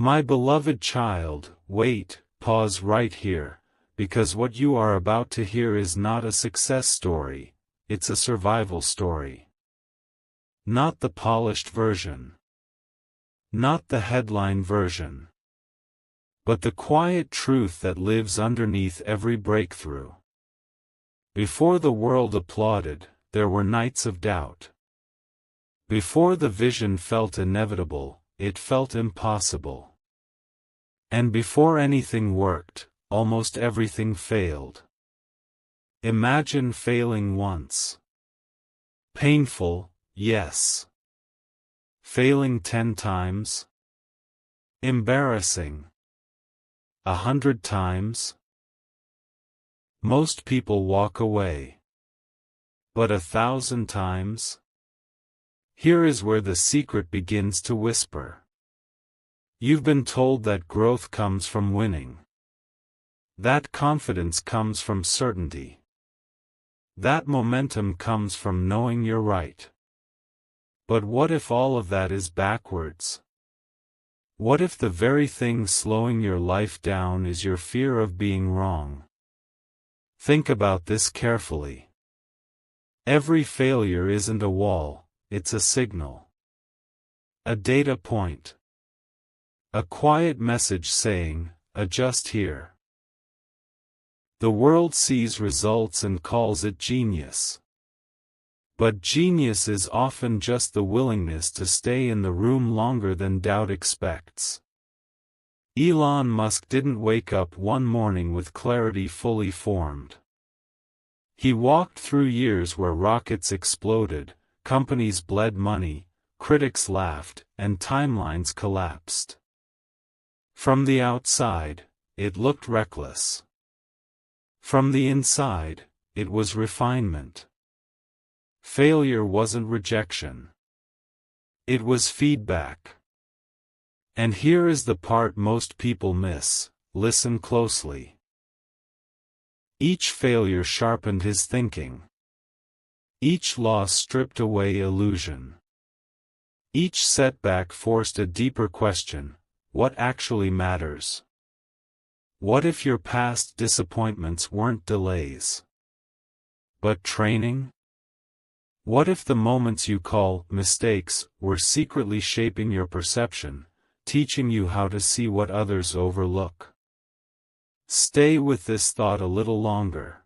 My beloved child, wait, pause right here, because what you are about to hear is not a success story, it's a survival story. Not the polished version. Not the headline version. But the quiet truth that lives underneath every breakthrough. Before the world applauded, there were nights of doubt. Before the vision felt inevitable, it felt impossible. And before anything worked, almost everything failed. Imagine failing once. Painful, yes. Failing 10 times? Embarrassing. 100 times? Most people walk away. But 1,000 times? Here is where the secret begins to whisper. You've been told that growth comes from winning. That confidence comes from certainty. That momentum comes from knowing you're right. But what if all of that is backwards? What if the very thing slowing your life down is your fear of being wrong? Think about this carefully. Every failure isn't a wall, it's a signal. A data point. A quiet message saying, adjust here. The world sees results and calls it genius. But genius is often just the willingness to stay in the room longer than doubt expects. Elon Musk didn't wake up one morning with clarity fully formed. He walked through years where rockets exploded, companies bled money, critics laughed, and timelines collapsed. From the outside, it looked reckless. From the inside, it was refinement. Failure wasn't rejection. It was feedback. And here is the part most people miss, listen closely. Each failure sharpened his thinking. Each loss stripped away illusion. Each setback forced a deeper question, what actually matters? What if your past disappointments weren't delays, but training? What if the moments you call mistakes were secretly shaping your perception, teaching you how to see what others overlook? Stay with this thought a little longer.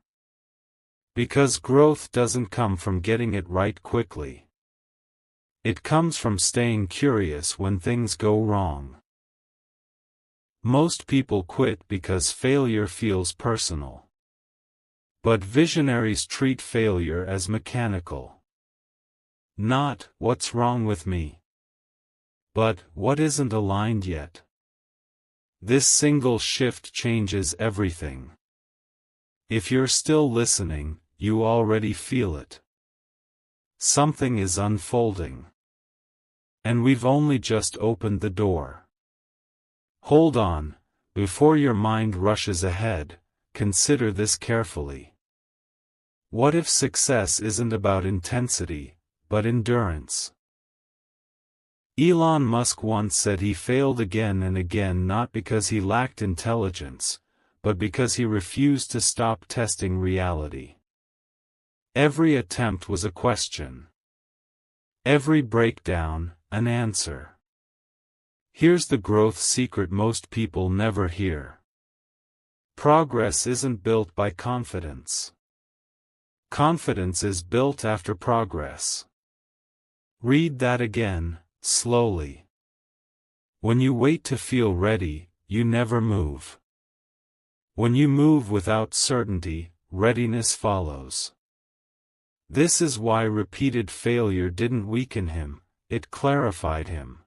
Because growth doesn't come from getting it right quickly. It comes from staying curious when things go wrong. Most people quit because failure feels personal. But visionaries treat failure as mechanical. Not, what's wrong with me? But, what isn't aligned yet? This single shift changes everything. If you're still listening, you already feel it. Something is unfolding. And we've only just opened the door. Hold on, before your mind rushes ahead, consider this carefully. What if success isn't about intensity, but endurance? Elon Musk once said he failed again and again not because he lacked intelligence, but because he refused to stop testing reality. Every attempt was a question. Every breakdown, an answer. Here's the growth secret most people never hear. Progress isn't built by confidence. Confidence is built after progress. Read that again, slowly. When you wait to feel ready, you never move. When you move without certainty, readiness follows. This is why repeated failure didn't weaken him, it clarified him.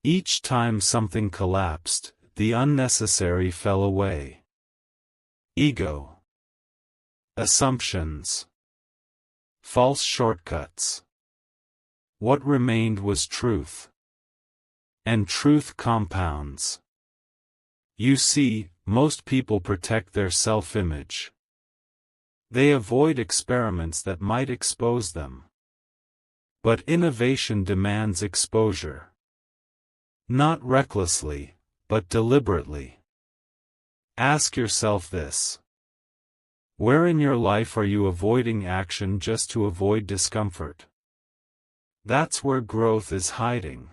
Each time something collapsed, the unnecessary fell away. Ego. Assumptions. False shortcuts. What remained was truth. And truth compounds. You see, most people protect their self-image. They avoid experiments that might expose them. But innovation demands exposure. Not recklessly, but deliberately. Ask yourself this. Where in your life are you avoiding action just to avoid discomfort? That's where growth is hiding.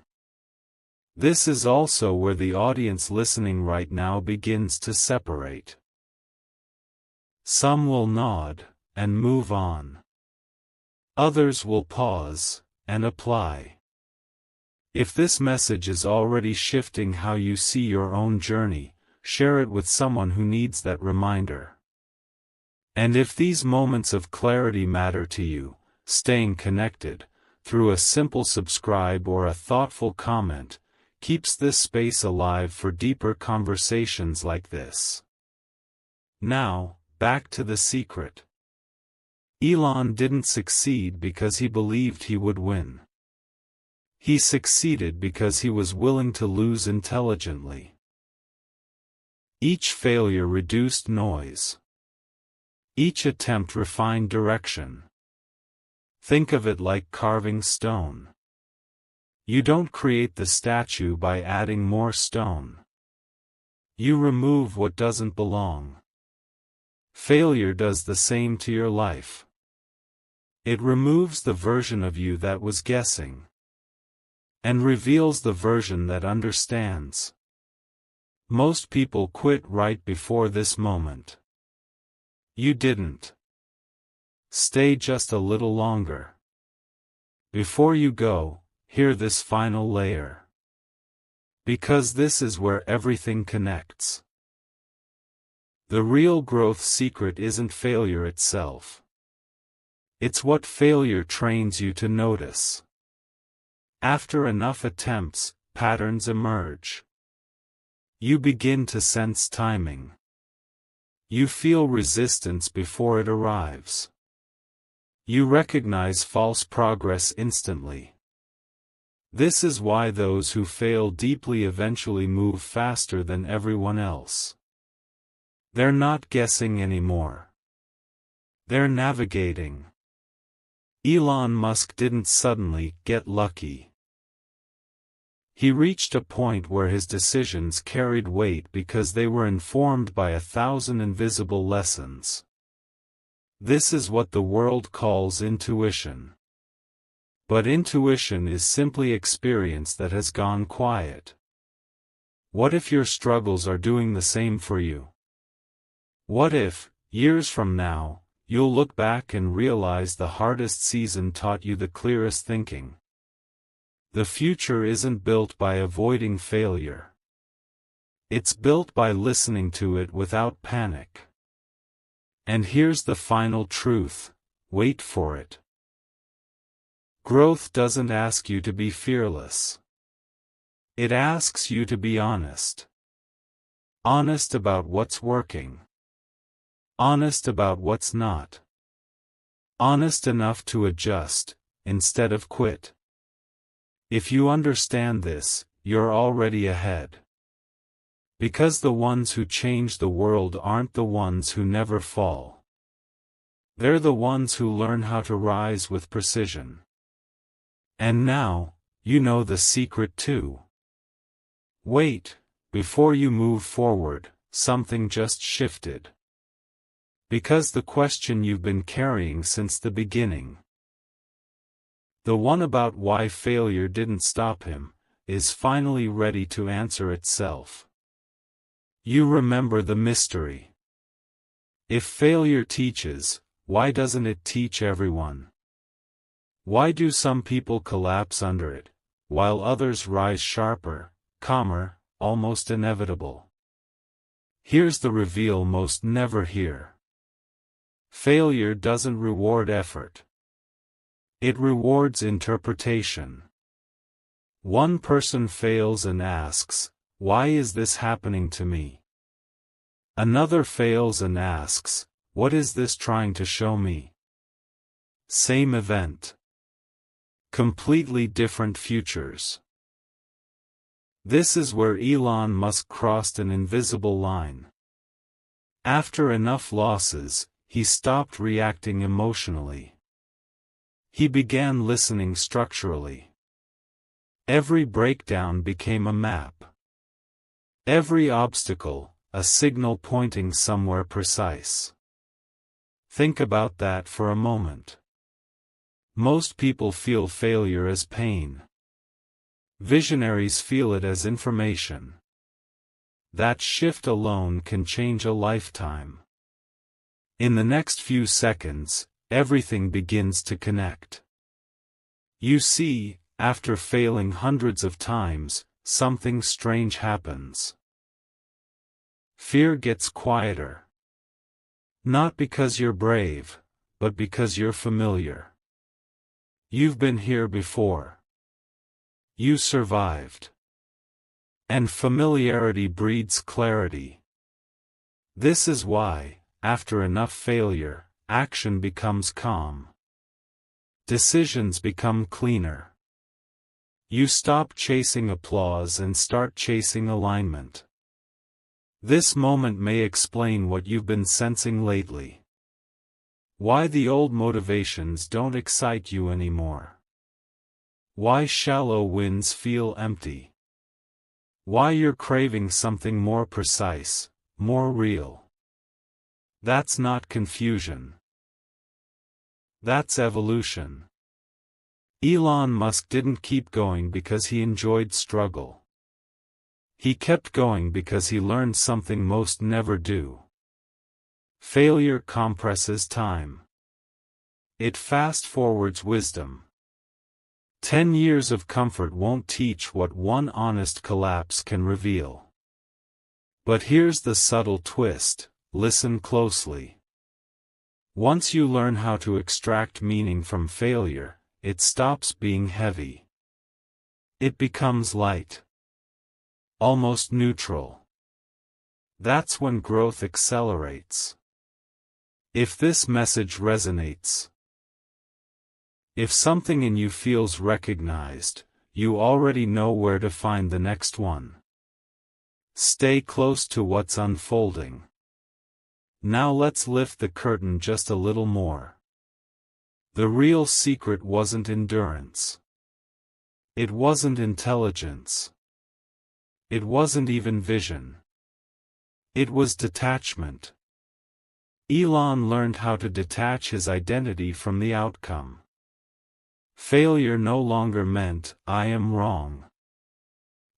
This is also where the audience listening right now begins to separate. Some will nod and move on. Others will pause and apply. If this message is already shifting how you see your own journey, share it with someone who needs that reminder. And if these moments of clarity matter to you, staying connected, through a simple subscribe or a thoughtful comment, keeps this space alive for deeper conversations like this. Now, back to the secret. Elon didn't succeed because he believed he would win. He succeeded because he was willing to lose intelligently. Each failure reduced noise. Each attempt refined direction. Think of it like carving stone. You don't create the statue by adding more stone. You remove what doesn't belong. Failure does the same to your life. It removes the version of you that was guessing, and reveals the version that understands. Most people quit right before this moment. You didn't. Stay just a little longer. Before you go, hear this final layer. Because this is where everything connects. The real growth secret isn't failure itself. It's what failure trains you to notice. After enough attempts, patterns emerge. You begin to sense timing. You feel resistance before it arrives. You recognize false progress instantly. This is why those who fail deeply eventually move faster than everyone else. They're not guessing anymore. They're navigating. Elon Musk didn't suddenly get lucky. He reached a point where his decisions carried weight because they were informed by 1,000 invisible lessons. This is what the world calls intuition. But intuition is simply experience that has gone quiet. What if your struggles are doing the same for you? What if, years from now, you'll look back and realize the hardest season taught you the clearest thinking? The future isn't built by avoiding failure. It's built by listening to it without panic. And here's the final truth, wait for it. Growth doesn't ask you to be fearless. It asks you to be honest. Honest about what's working. Honest about what's not. Honest enough to adjust, instead of quit. If you understand this, you're already ahead. Because the ones who change the world aren't the ones who never fall. They're the ones who learn how to rise with precision. And now, you know the secret too. Wait, before you move forward, something just shifted. Because the question you've been carrying since the beginning, the one about why failure didn't stop him, is finally ready to answer itself. You remember the mystery. If failure teaches, why doesn't it teach everyone? Why do some people collapse under it, while others rise sharper, calmer, almost inevitable? Here's the reveal most never hear. Failure doesn't reward effort. It rewards interpretation. One person fails and asks, why is this happening to me? Another fails and asks, what is this trying to show me? Same event. Completely different futures. This is where Elon Musk crossed an invisible line. After enough losses, he stopped reacting emotionally. He began listening structurally. Every breakdown became a map. Every obstacle, a signal pointing somewhere precise. Think about that for a moment. Most people feel failure as pain. Visionaries feel it as information. That shift alone can change a lifetime. In the next few seconds, everything begins to connect. You see, after failing hundreds of times, something strange happens. Fear gets quieter. Not because you're brave, but because you're familiar. You've been here before. You survived. And familiarity breeds clarity. This is why, after enough failure, action becomes calm. Decisions become cleaner. You stop chasing applause and start chasing alignment. This moment may explain what you've been sensing lately. Why the old motivations don't excite you anymore. Why shallow wins feel empty. Why you're craving something more precise, more real. That's not confusion. That's evolution. Elon Musk didn't keep going because he enjoyed struggle. He kept going because he learned something most never do. Failure compresses time. It fast-forwards wisdom. 10 years of comfort won't teach what one honest collapse can reveal. But here's the subtle twist, listen closely. Once you learn how to extract meaning from failure, it stops being heavy. It becomes light. Almost neutral. That's when growth accelerates. If this message resonates, if something in you feels recognized, you already know where to find the next one. Stay close to what's unfolding. Now let's lift the curtain just a little more. The real secret wasn't endurance. It wasn't intelligence. It wasn't even vision. It was detachment. Elon learned how to detach his identity from the outcome. Failure no longer meant, I am wrong.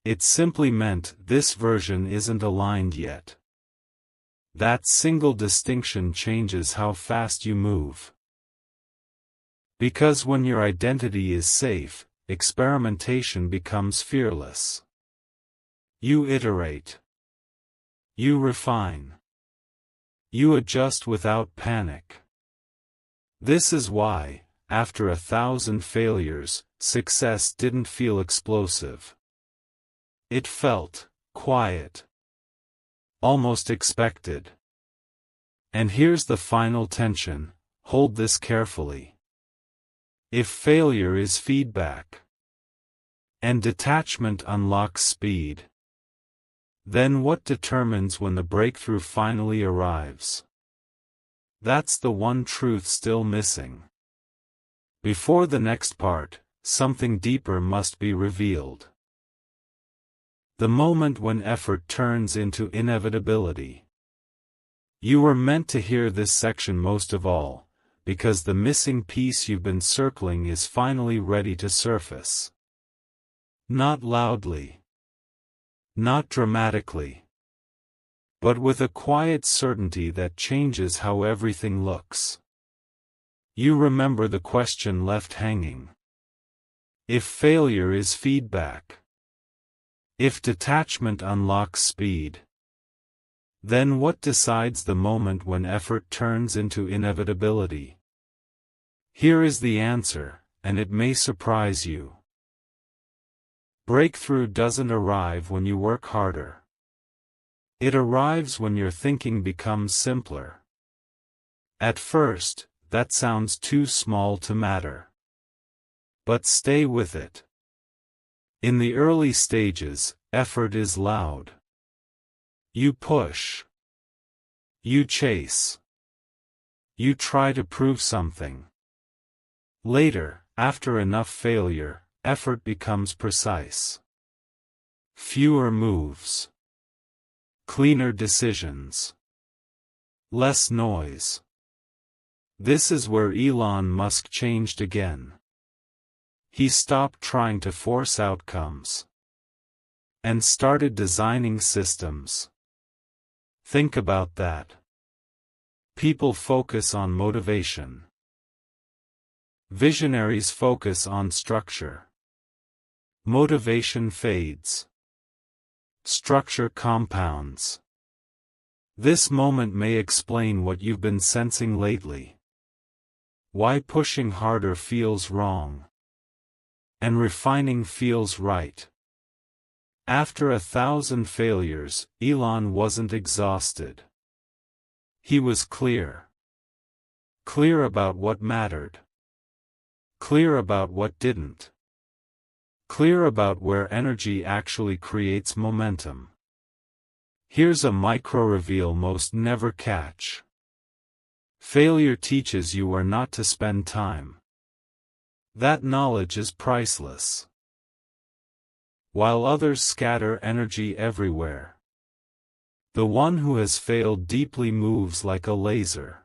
It simply meant, this version isn't aligned yet. That single distinction changes how fast you move. Because when your identity is safe, experimentation becomes fearless. You iterate. You refine. You adjust without panic. This is why, after 1,000 failures, success didn't feel explosive. It felt quiet. Almost expected. And here's the final tension, hold this carefully. If failure is feedback, and detachment unlocks speed, then what determines when the breakthrough finally arrives? That's the one truth still missing. Before the next part, something deeper must be revealed. The moment when effort turns into inevitability. You were meant to hear this section most of all, because the missing piece you've been circling is finally ready to surface. Not loudly. Not dramatically. But with a quiet certainty that changes how everything looks. You remember the question left hanging. If failure is feedback, if detachment unlocks speed, then what decides the moment when effort turns into inevitability? Here is the answer, and it may surprise you. Breakthrough doesn't arrive when you work harder. It arrives when your thinking becomes simpler. At first, that sounds too small to matter. But stay with it. In the early stages, effort is loud. You push. You chase. You try to prove something. Later, after enough failure, effort becomes precise. Fewer moves. Cleaner decisions. Less noise. This is where Elon Musk changed again. He stopped trying to force outcomes and started designing systems. Think about that. People focus on motivation. Visionaries focus on structure. Motivation fades. Structure compounds. This moment may explain what you've been sensing lately. Why pushing harder feels wrong, and refining feels right. After 1,000 failures, Elon wasn't exhausted. He was clear. Clear about what mattered. Clear about what didn't. Clear about where energy actually creates momentum. Here's a micro-reveal most never catch. Failure teaches you where not to spend time. That knowledge is priceless. While others scatter energy everywhere, the one who has failed deeply moves like a laser.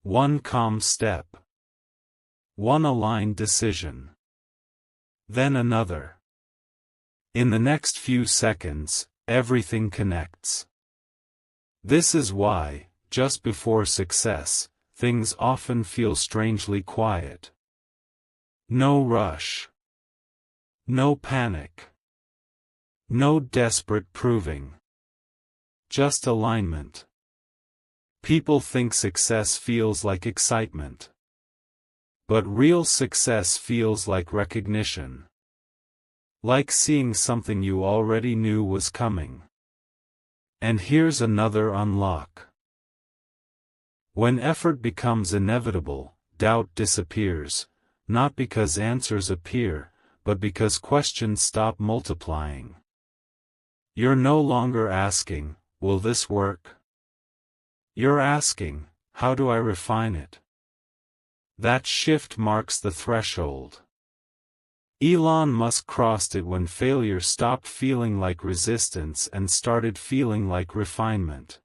One calm step. One aligned decision. Then another. In the next few seconds, everything connects. This is why, just before success, things often feel strangely quiet. No rush. No panic. No desperate proving. Just alignment. People think success feels like excitement. But real success feels like recognition. Like seeing something you already knew was coming. And here's another unlock. When effort becomes inevitable, doubt disappears, not because answers appear, but because questions stop multiplying. You're no longer asking, will this work? You're asking, how do I refine it? That shift marks the threshold. Elon Musk crossed it when failure stopped feeling like resistance and started feeling like refinement.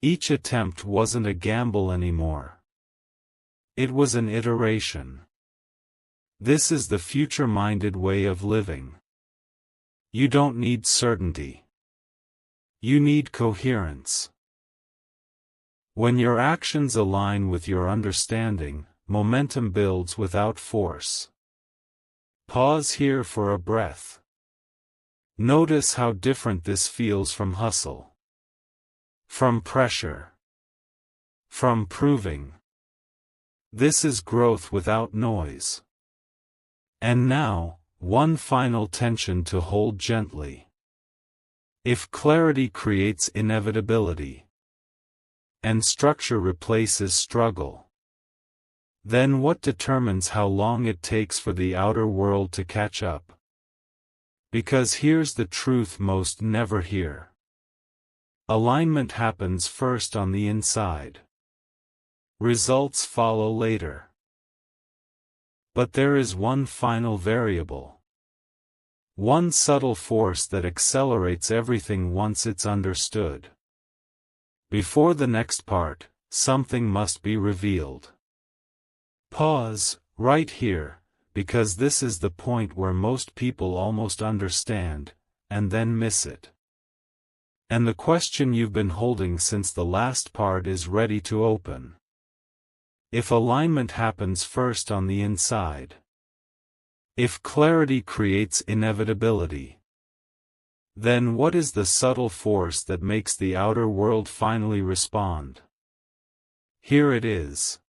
Each attempt wasn't a gamble anymore. It was an iteration. This is the future-minded way of living. You don't need certainty. You need coherence. When your actions align with your understanding, momentum builds without force. Pause here for a breath. Notice how different this feels from hustle. From pressure. From proving. This is growth without noise. And now, one final tension to hold gently. If clarity creates inevitability, and structure replaces struggle, then what determines how long it takes for the outer world to catch up? Because here's the truth most never hear. Alignment happens first on the inside. Results follow later. But there is one final variable. One subtle force that accelerates everything once it's understood. Before the next part, something must be revealed. Pause, right here, because this is the point where most people almost understand, and then miss it. And the question you've been holding since the last part is ready to open. If alignment happens first on the inside, if clarity creates inevitability, then what is the subtle force that makes the outer world finally respond? Here it is.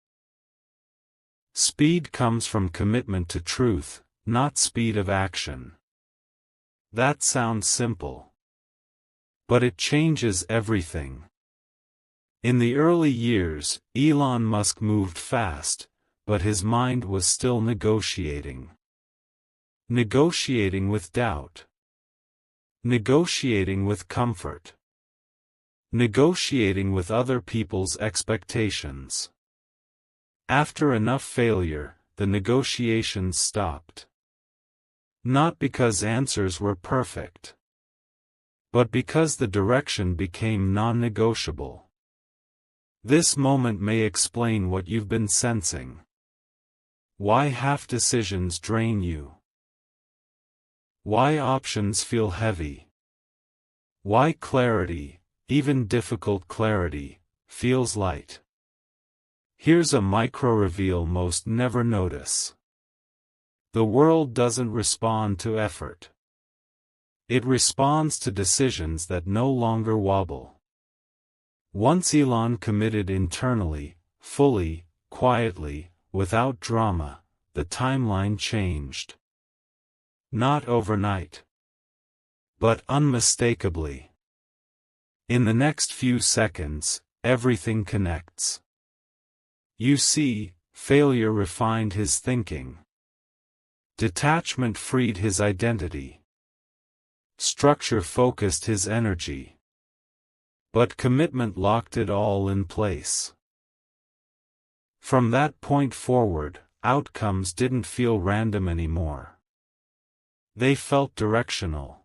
Speed comes from commitment to truth, not speed of action. That sounds simple. But it changes everything. In the early years, Elon Musk moved fast, but his mind was still negotiating. Negotiating with doubt. Negotiating with comfort. Negotiating with other people's expectations. After enough failure, the negotiations stopped. Not because answers were perfect, but because the direction became non-negotiable. This moment may explain what you've been sensing. Why half decisions drain you. Why options feel heavy. Why clarity, even difficult clarity, feels light. Here's a micro-reveal most never notice. The world doesn't respond to effort. It responds to decisions that no longer wobble. Once Elon committed internally, fully, quietly, without drama, the timeline changed. Not overnight, but unmistakably. In the next few seconds, everything connects. You see, failure refined his thinking. Detachment freed his identity. Structure focused his energy. But commitment locked it all in place. From that point forward, outcomes didn't feel random anymore. They felt directional.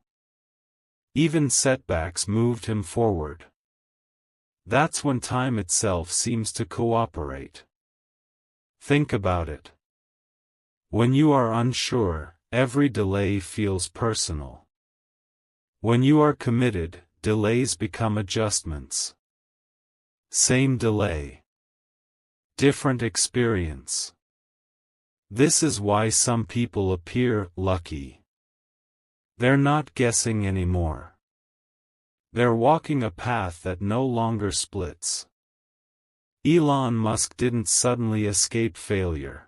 Even setbacks moved him forward. That's when time itself seems to cooperate. Think about it. When you are unsure, every delay feels personal. When you are committed, delays become adjustments. Same delay. Different experience. This is why some people appear lucky. They're not guessing anymore. They're walking a path that no longer splits. Elon Musk didn't suddenly escape failure.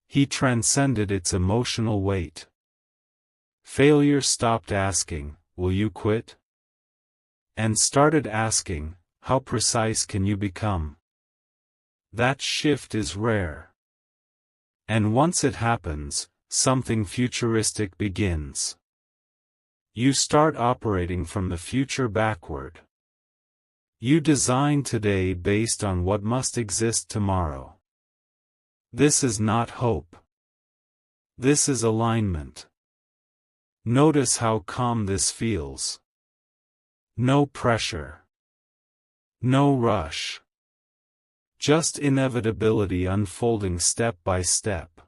He transcended its emotional weight. Failure stopped asking, "Will you quit?" and started asking, "How precise can you become?" That shift is rare. And once it happens, something futuristic begins. You start operating from the future backward. You design today based on what must exist tomorrow. This is not hope. This is alignment. Notice how calm this feels. No pressure. No rush. Just inevitability unfolding step by step.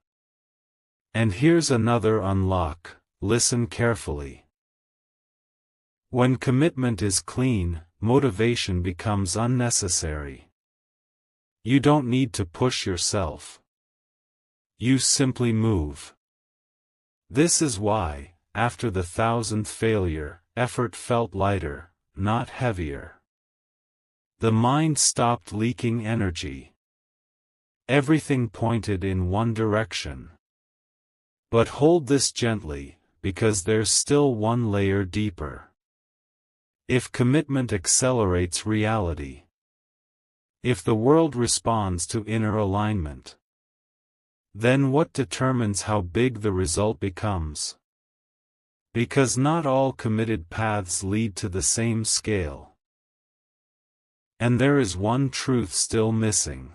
And here's another unlock, listen carefully. When commitment is clean, motivation becomes unnecessary. You don't need to push yourself. You simply move. This is why, after the 1,000th failure, effort felt lighter, not heavier. The mind stopped leaking energy. Everything pointed in one direction. But hold this gently, because there's still one layer deeper. If commitment accelerates reality. If the world responds to inner alignment. Then what determines how big the result becomes? Because not all committed paths lead to the same scale. And there is one truth still missing.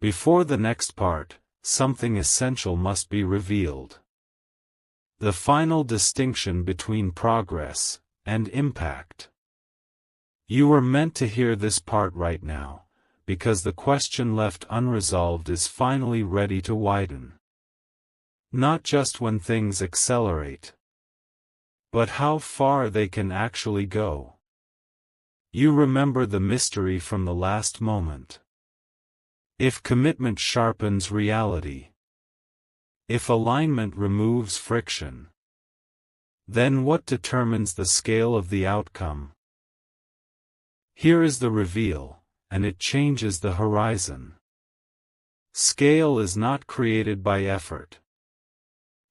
Before the next part, something essential must be revealed. The final distinction between progress and impact. You were meant to hear this part right now, because the question left unresolved is finally ready to widen. Not just when things accelerate, but how far they can actually go. You remember the mystery from the last moment. If commitment sharpens reality, if alignment removes friction, then what determines the scale of the outcome? Here is the reveal, and it changes the horizon. Scale is not created by effort.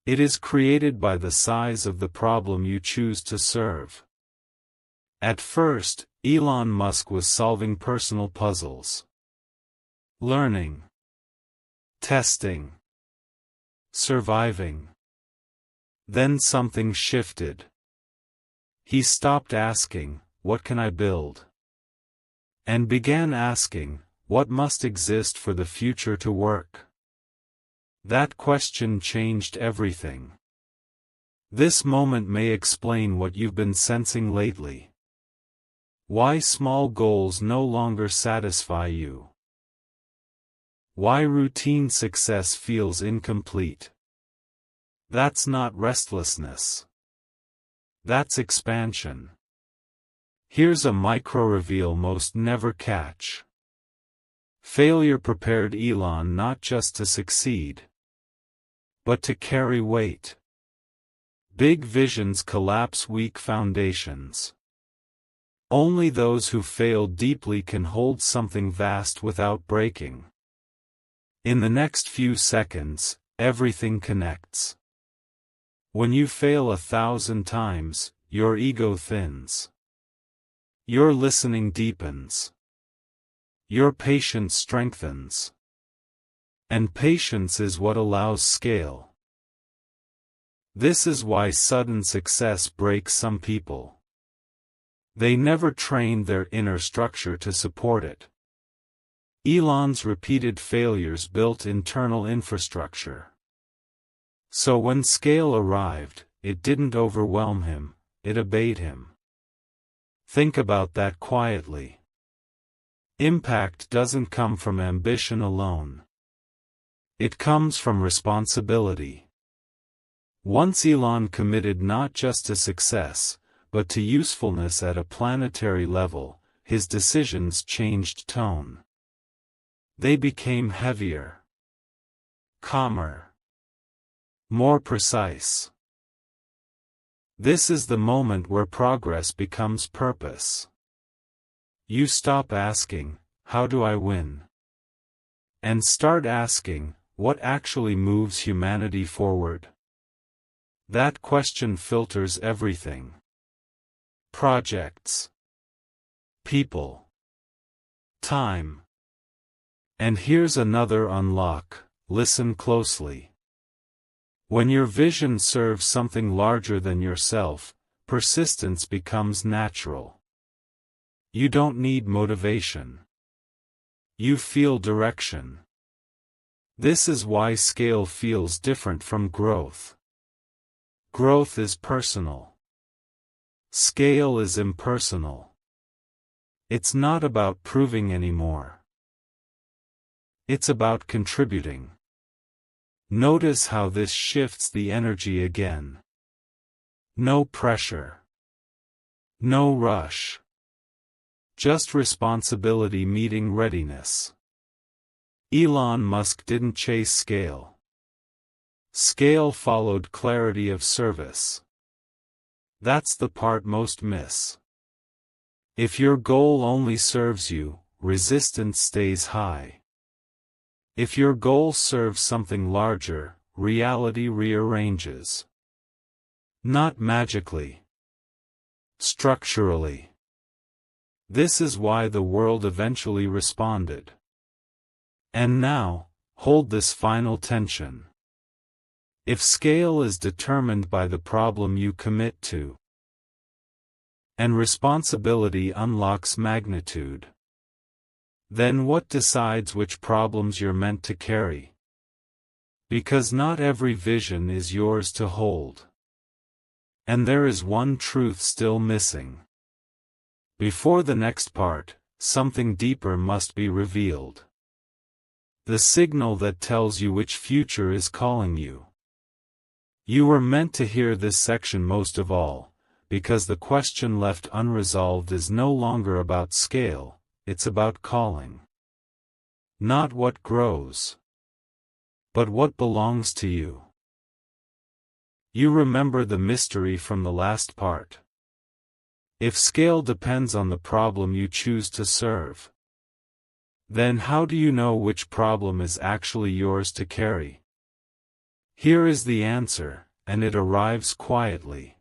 It is created by the size of the problem you choose to serve. At first, Elon Musk was solving personal puzzles. Learning. Testing. Surviving. Then something shifted. He stopped asking, "What can I build?" and began asking, "What must exist for the future to work?" That question changed everything. This moment may explain what you've been sensing lately. Why small goals no longer satisfy you. Why routine success feels incomplete. That's not restlessness. That's expansion. Here's a micro-reveal most never catch. Failure prepared Elon not just to succeed, but to carry weight. Big visions collapse weak foundations. Only those who fail deeply can hold something vast without breaking. In the next few seconds, everything connects. When you fail 1,000 times, your ego thins. Your listening deepens. Your patience strengthens. And patience is what allows scale. This is why sudden success breaks some people. They never trained their inner structure to support it. Elon's repeated failures built internal infrastructure. So when scale arrived, it didn't overwhelm him, it obeyed him. Think about that quietly. Impact doesn't come from ambition alone. It comes from responsibility. Once Elon committed not just to success, but to usefulness at a planetary level, his decisions changed tone. They became heavier, calmer, more precise. This is the moment where progress becomes purpose. You stop asking, "How do I win?" and start asking, "What actually moves humanity forward?" That question filters everything. Projects, people, time. And here's another unlock, listen closely. When your vision serves something larger than yourself, persistence becomes natural. You don't need motivation. You feel direction. This is why scale feels different from growth. Growth is personal. Scale is impersonal. It's not about proving anymore. It's about contributing. Notice how this shifts the energy again. No pressure. No rush. Just responsibility meeting readiness. Elon Musk didn't chase scale. Scale followed clarity of service. That's the part most miss. If your goal only serves you, resistance stays high. If your goal serves something larger, reality rearranges. Not magically. Structurally. This is why the world eventually responded. And now, hold this final tension. If scale is determined by the problem you commit to, and responsibility unlocks magnitude, then what decides which problems you're meant to carry? Because not every vision is yours to hold. And there is one truth still missing. Before the next part, something deeper must be revealed. The signal that tells you which future is calling you. You were meant to hear this section most of all, because the question left unresolved is no longer about scale, it's about calling. Not what grows, but what belongs to you. You remember the mystery from the last part. If scale depends on the problem you choose to serve, then how do you know which problem is actually yours to carry? Here is the answer, and it arrives quietly.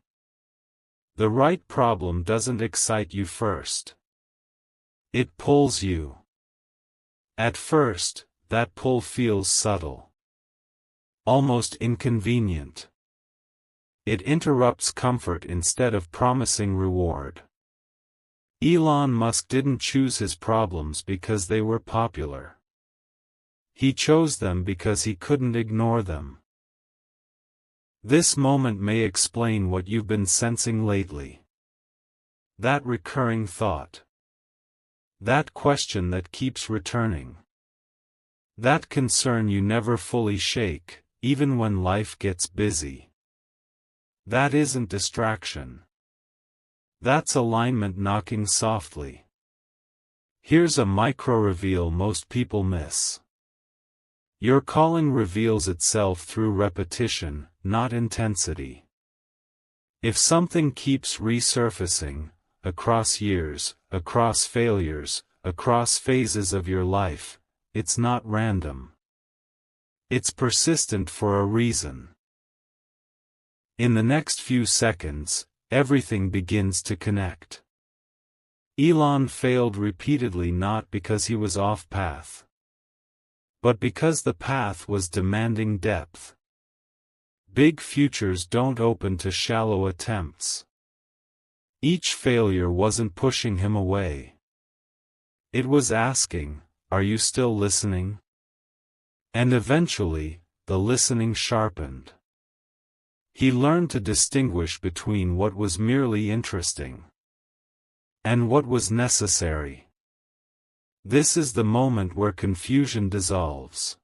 The right problem doesn't excite you first. It pulls you. At first, that pull feels subtle. Almost inconvenient. It interrupts comfort instead of promising reward. Elon Musk didn't choose his problems because they were popular. He chose them because he couldn't ignore them. This moment may explain what you've been sensing lately. That recurring thought. That question that keeps returning. That concern you never fully shake, even when life gets busy. That isn't distraction. That's alignment knocking softly. Here's a micro-reveal most people miss. Your calling reveals itself through repetition, not intensity. If something keeps resurfacing, across years, across failures, across phases of your life, it's not random. It's persistent for a reason. In the next few seconds, everything begins to connect. Elon failed repeatedly not because he was off path, but because the path was demanding depth. Big futures don't open to shallow attempts. Each failure wasn't pushing him away. It was asking, "Are you still listening?" And eventually, the listening sharpened. He learned to distinguish between what was merely interesting and what was necessary. This is the moment where confusion dissolves.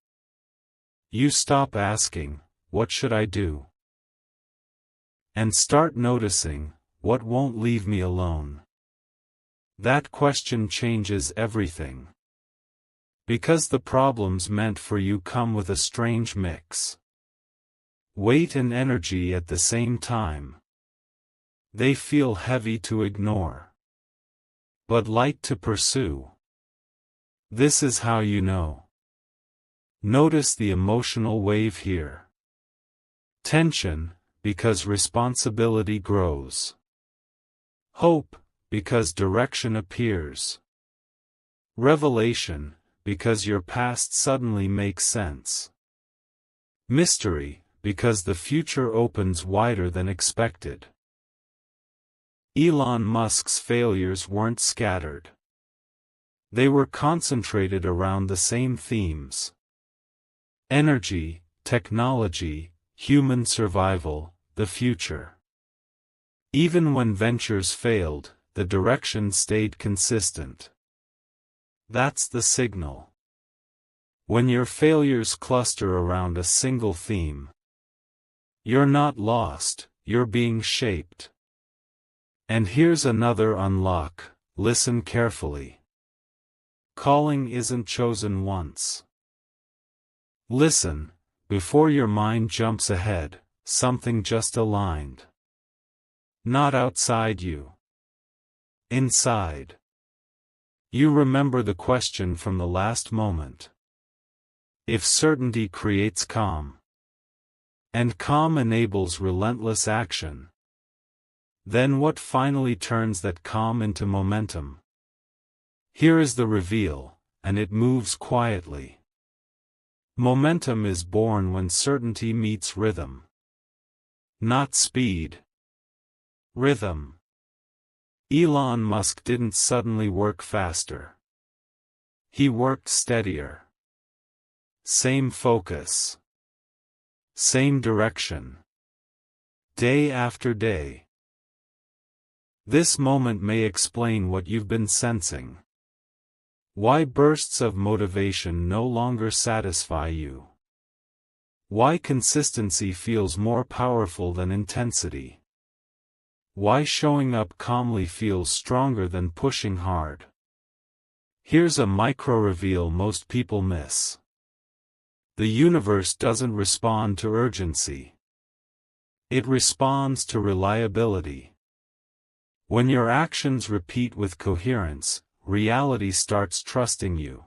You stop asking, "What should I do?" and start noticing, "What won't leave me alone?" That question changes everything. Because the problems meant for you come with a strange mix. Weight and energy at the same time. They feel heavy to ignore, but light to pursue. This is how you know. Notice the emotional wave here. Tension, because responsibility grows. Hope, because direction appears. Revelation, because your past suddenly makes sense. Mystery, because the future opens wider than expected. Elon Musk's failures weren't scattered. They were concentrated around the same themes. Energy, technology, human survival, the future. Even when ventures failed, the direction stayed consistent. That's the signal. When your failures cluster around a single theme, you're not lost, you're being shaped. And here's another unlock, listen carefully. Calling isn't chosen once. Listen, before your mind jumps ahead, something just aligned. Not outside you. Inside. You remember the question from the last moment. If certainty creates calm, and calm enables relentless action, then what finally turns that calm into momentum? Here is the reveal, and it moves quietly. Momentum is born when certainty meets rhythm. Not speed. Rhythm. Elon Musk didn't suddenly work faster. He worked steadier. Same focus. Same direction. Day after day. This moment may explain what you've been sensing. Why bursts of motivation no longer satisfy you. Why consistency feels more powerful than intensity. Why showing up calmly feels stronger than pushing hard. Here's a micro-reveal most people miss. The universe doesn't respond to urgency. It responds to reliability. When your actions repeat with coherence, reality starts trusting you.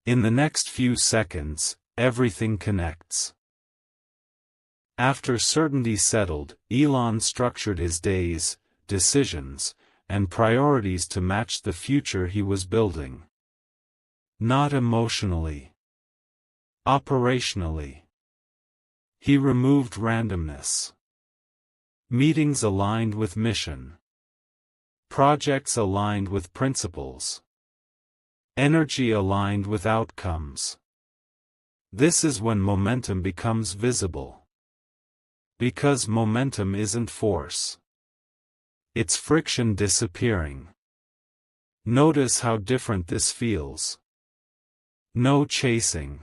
In the next few seconds, everything connects. After certainty settled, Elon structured his days, decisions, and priorities to match the future he was building. Not emotionally. Operationally. He removed randomness. Meetings aligned with mission. Projects aligned with principles. Energy aligned with outcomes. This is when momentum becomes visible. Because momentum isn't force. It's friction disappearing. Notice how different this feels. No chasing.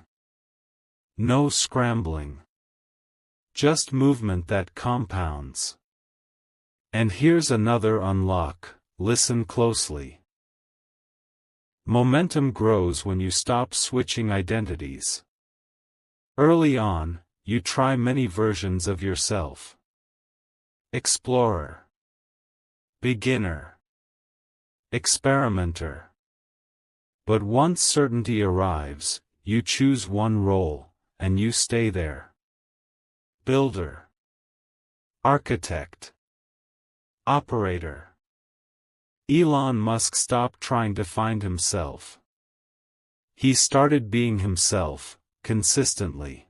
No scrambling. Just movement that compounds. And here's another unlock, listen closely. Momentum grows when you stop switching identities. Early on, you try many versions of yourself. Explorer. Beginner. Experimenter. But once certainty arrives, you choose one role, and you stay there. Builder. Architect. Operator. Elon Musk stopped trying to find himself. He started being himself, consistently.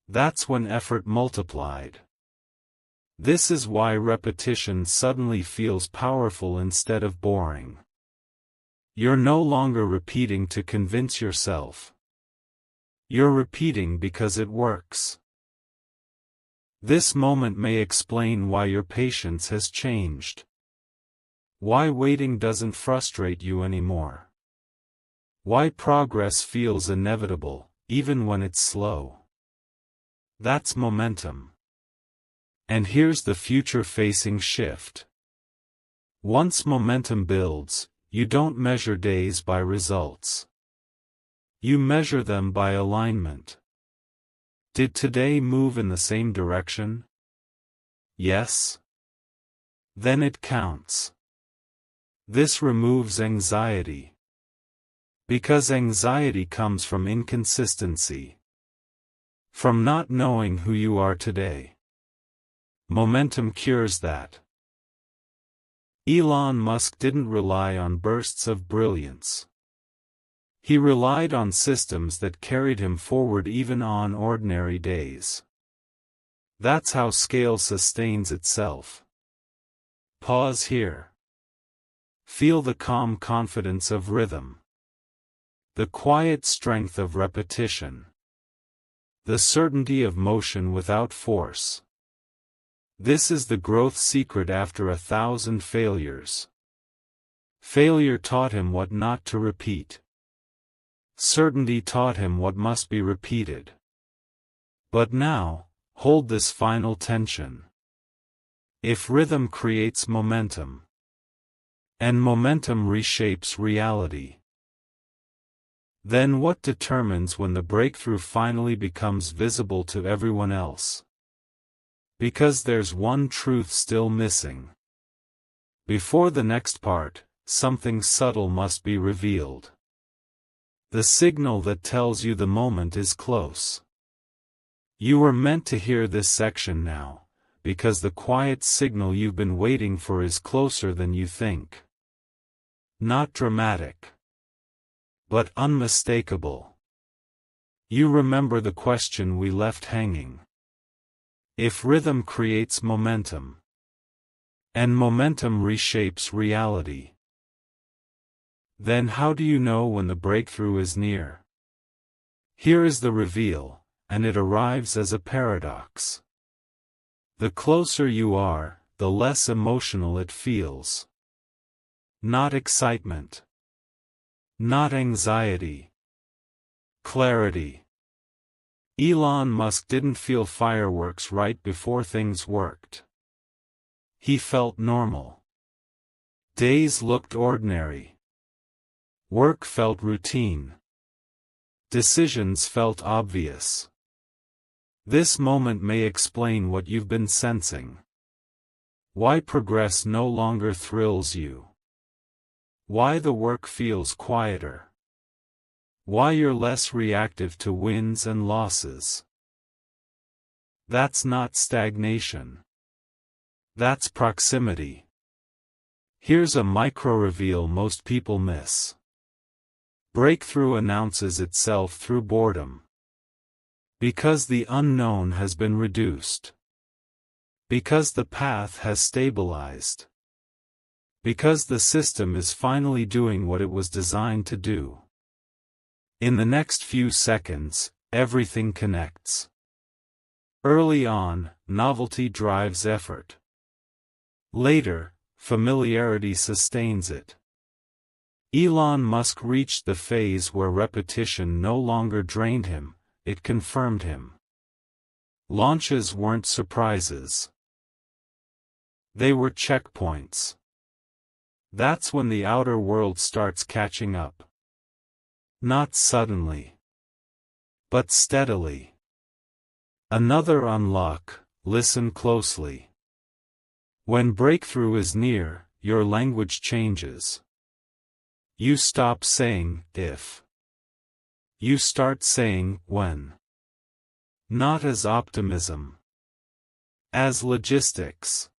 That's when effort multiplied. This is why repetition suddenly feels powerful instead of boring. You're no longer repeating to convince yourself. You're repeating because it works. This moment may explain why your patience has changed. Why waiting doesn't frustrate you anymore. Why progress feels inevitable, even when it's slow. That's momentum. And here's the future-facing shift. Once momentum builds, you don't measure days by results. You measure them by alignment. Did today move in the same direction? Yes? Then it counts. This removes anxiety. Because anxiety comes from inconsistency. From not knowing who you are today. Momentum cures that. Elon Musk didn't rely on bursts of brilliance. He relied on systems that carried him forward even on ordinary days. That's how scale sustains itself. Pause here. Feel the calm confidence of rhythm. The quiet strength of repetition. The certainty of motion without force. This is the growth secret after 1,000 failures. Failure taught him what not to repeat. Certainty taught him what must be repeated. But now, hold this final tension. If rhythm creates momentum, and momentum reshapes reality, then what determines when the breakthrough finally becomes visible to everyone else? Because there's one truth still missing. Before the next part, something subtle must be revealed. The signal that tells you the moment is close. You were meant to hear this section now, because the quiet signal you've been waiting for is closer than you think. Not dramatic, but unmistakable. You remember the question we left hanging. If rhythm creates momentum, and momentum reshapes reality, then how do you know when the breakthrough is near? Here is the reveal, and it arrives as a paradox. The closer you are, the less emotional it feels. Not excitement. Not anxiety. Clarity. Elon Musk didn't feel fireworks right before things worked. He felt normal. Days looked ordinary. Work felt routine. Decisions felt obvious. This moment may explain what you've been sensing. Why progress no longer thrills you. Why the work feels quieter. Why you're less reactive to wins and losses. That's not stagnation. That's proximity. Here's a micro-reveal most people miss. Breakthrough announces itself through boredom. Because the unknown has been reduced. Because the path has stabilized. Because the system is finally doing what it was designed to do. In the next few seconds, everything connects. Early on, novelty drives effort. Later, familiarity sustains it. Elon Musk reached the phase where repetition no longer drained him, it confirmed him. Launches weren't surprises. They were checkpoints. That's when the outer world starts catching up. Not suddenly, but steadily. Another unlock, listen closely. When breakthrough is near, your language changes. You stop saying, if. You start saying, when. Not as optimism. As logistics.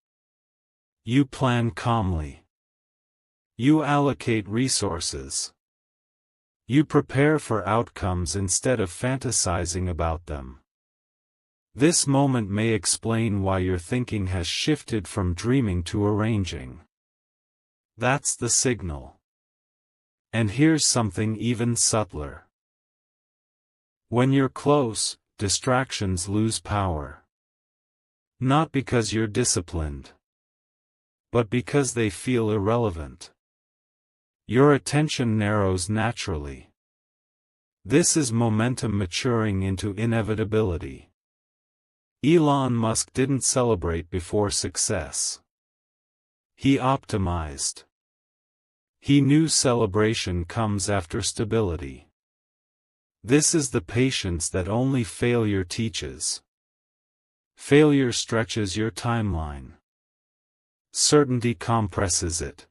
You plan calmly. You allocate resources. You prepare for outcomes instead of fantasizing about them. This moment may explain why your thinking has shifted from dreaming to arranging. That's the signal. And here's something even subtler. When you're close, distractions lose power. Not because you're disciplined, but because they feel irrelevant. Your attention narrows naturally. This is momentum maturing into inevitability. Elon Musk didn't celebrate before success. He optimized. He knew celebration comes after stability. This is the patience that only failure teaches. Failure stretches your timeline. Certainty compresses it.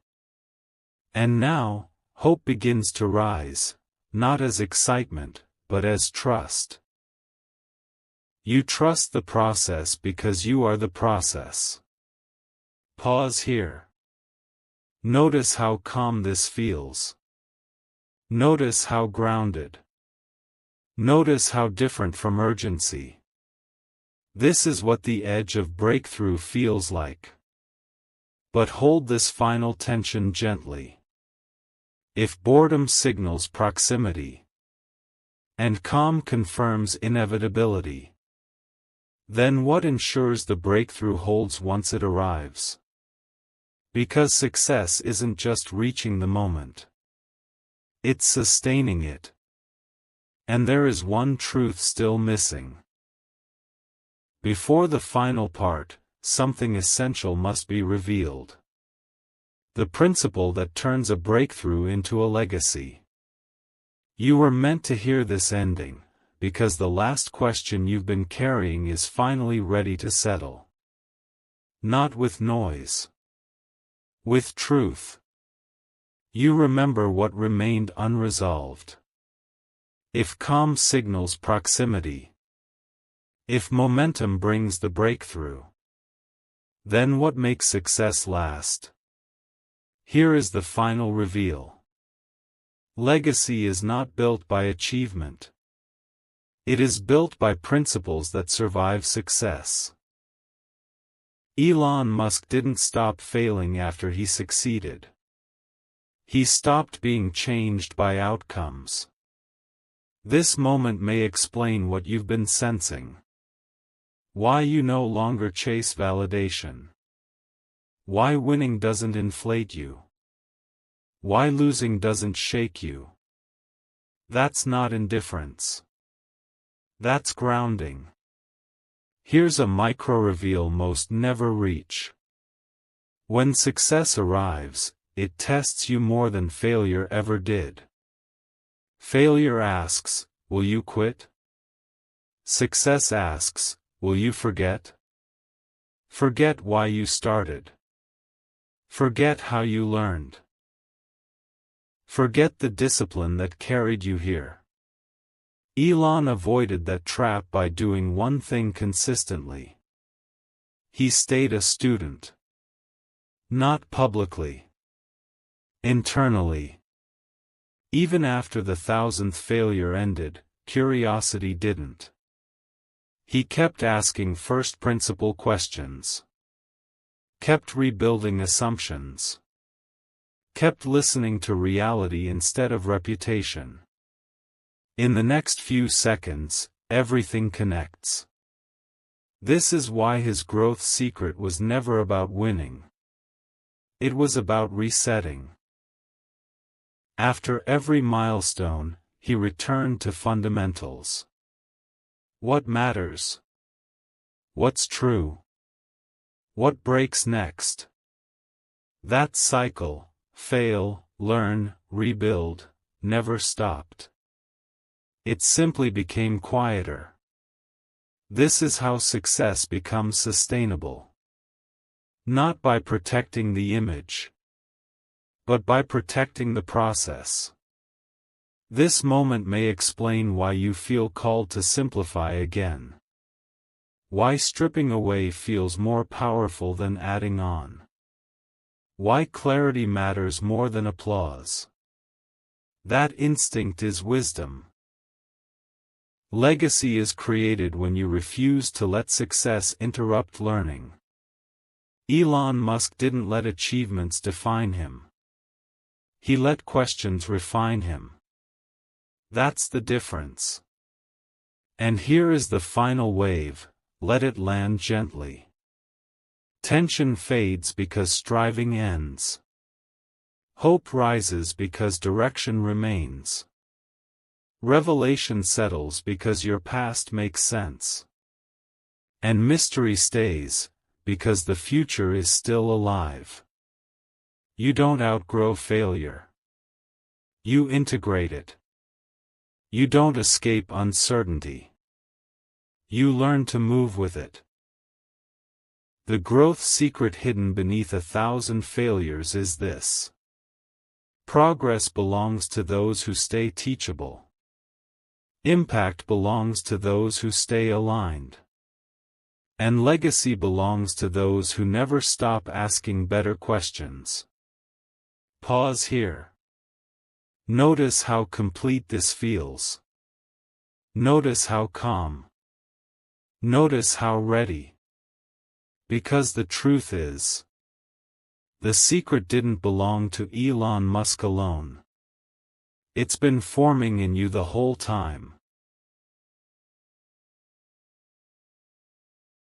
And now, hope begins to rise, not as excitement, but as trust. You trust the process because you are the process. Pause here. Notice how calm this feels. Notice how grounded. Notice how different from urgency. This is what the edge of breakthrough feels like. But hold this final tension gently. If boredom signals proximity, and calm confirms inevitability, then what ensures the breakthrough holds once it arrives? Because success isn't just reaching the moment. It's sustaining it. And there is one truth still missing. Before the final part, something essential must be revealed. The principle that turns a breakthrough into a legacy. You were meant to hear this ending, because the last question you've been carrying is finally ready to settle. Not with noise. With truth. You remember what remained unresolved. If calm signals proximity. If momentum brings the breakthrough. Then what makes success last? Here is the final reveal. Legacy is not built by achievement. It is built by principles that survive success. Elon Musk didn't stop failing after he succeeded. He stopped being changed by outcomes. This moment may explain what you've been sensing. Why you no longer chase validation. Why winning doesn't inflate you. Why losing doesn't shake you. That's not indifference. That's grounding. Here's a micro-reveal most never reach. When success arrives, it tests you more than failure ever did. Failure asks, will you quit? Success asks, will you forget? Forget why you started. Forget how you learned. Forget the discipline that carried you here. Elon avoided that trap by doing one thing consistently. He stayed a student. Not publicly. Internally. Even after the 1,000th failure ended, curiosity didn't. He kept asking first-principle questions. Kept rebuilding assumptions. Kept listening to reality instead of reputation. In the next few seconds, Everything connects. This is why his growth secret was never about winning. It was about resetting. After every milestone, he returned to fundamentals. What matters? What's true? What breaks next? That cycle, fail, learn, rebuild, never stopped. It simply became quieter. This is how success becomes sustainable. Not by protecting the image, but by protecting the process. This moment may explain why you feel called to simplify again. Why stripping away feels more powerful than adding on. Why clarity matters more than applause. That instinct is wisdom. Legacy is created when you refuse to let success interrupt learning. Elon Musk didn't let achievements define him. He let questions refine him. That's the difference. And here is the final wave, let it land gently. Tension fades because striving ends. Hope rises because direction remains. Revelation settles because your past makes sense. And mystery stays, because the future is still alive. You don't outgrow failure. You integrate it. You don't escape uncertainty. You learn to move with it. The growth secret hidden beneath 1,000 failures is this. Progress belongs to those who stay teachable. Impact belongs to those who stay aligned. And legacy belongs to those who never stop asking better questions. Pause here. Notice how complete this feels. Notice how calm. Notice how ready. Because the truth is, the secret didn't belong to Elon Musk alone. It's been forming in you the whole time.